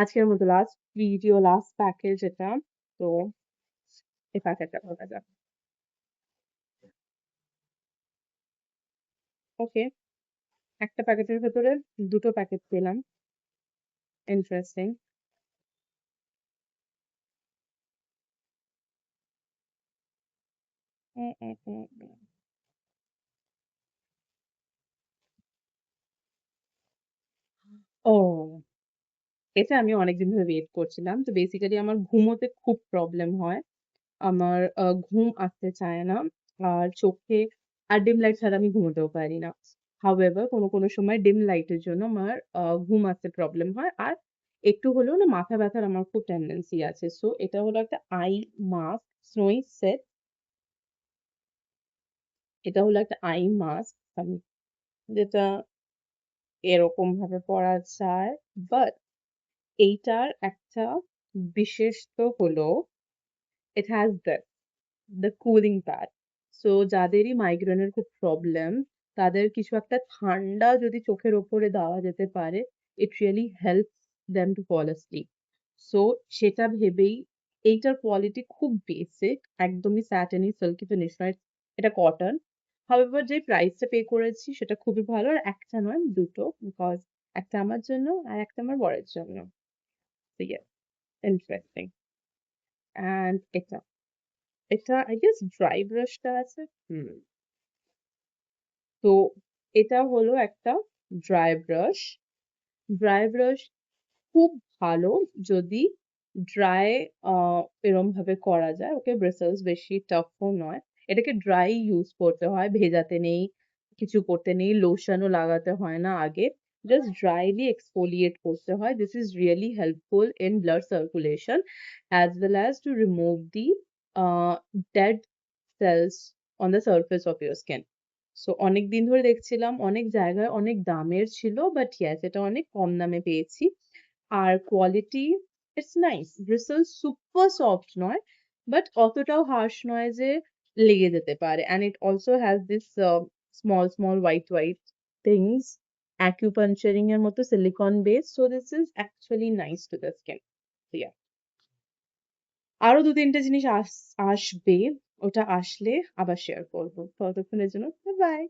আজকের মতো last video, last package এটা। তো এই প্যাকেটটা খোলা যাক। ওকে, একটা প্যাকেটের ভেতরে ২ টো প্যাকেট পেলাম। ইন্টারেস্টিং। উম, উম, উম, উম। ও! এটা আমি অনেকদিন ধরে ওয়েট করছিলাম। তো বেসিক্যালি আমার ঘুমোতে খুব প্রবলেম হয়। আমার ঘুম আসতে চায় না। আর চোখে আর ডিম লাইট ছাড়া আমি ঘুমোতেও পারি না। হাউএভার কোনো সময় ডিম লাইটের জন্য আমার ঘুম আসতে প্রবলেম হয়। আর একটু হলেও না মাথা ব্যাথার আমার খুব টেনডেন্সি আছে। সো এটা হলো একটা আই মাস্ক, স্নোই সেট। এটা হলো একটা আই মাস্ক যেটা এরকমভাবে পরা যায়। বাট এইটার একটা বিশেষত্ব হলো it has the cooling pad. So যাদেরই মাইগ্রেনের খুব প্রবলেম, তাদের কিছু একটা ঠান্ডা যদি চোখের উপরে দেওয়া যেতে পারে, it really helps them to fall asleep. So সেটা ভেবেই এইটার কোয়ালিটি খুব বেসিক, একদমই স্যাটিনি, সিল্কি ফিনিশ নয়। এটা কটন। হাউএভার যে প্রাইসটা পে করেছি সেটা খুবই ভালো। আর একটা নয়, ২ টো। বিকজ একটা আমার জন্য আর একটা আমার বরের জন্য। So yes, interesting. অ্যান্ড এটা I guess ড্রাই ব্রাশটা আছে। হুম। তো এটা হলো একটা ড্রাই ব্রাশ। ড্রাই ব্রাশ খুব ভালো যদি ড্রাই আ এরমভাবে করা যায়। ওকে ব্রিসলস বেশি টাফও নয়। এটাকে ড্রাই ইউজ করতে হয়। ভেজাতে নেই, কিছু করতে নেই, লোশনও লাগাতে হয় না আগে। জাস্ট ড্রাইলি এক্সফোলিয়েট করতে হয়। This is really helpful in blood circulation as well as to remove the uh, dead cells on the surface of your skin. So অনেকদিন ধরে দেখছিলাম অনেক জায়গায় অনেক দামের ছিল। বাট ইয়েস, এটা অনেক কম দামে পেয়েছি। আর quality it's nice. Bristles super soft নয়, বাট অতটাও হার্শ নয় যে লেগে যেতে পারে। And it also has this small white things, acupuncturing এর মতো silicon base. So this is actually nice to the skin. Yeah, আরো ২-৩ টে জিনিস আসবে। ওটা আসলে আবার শেয়ার করব। ততক্ষণের জন্য বাই।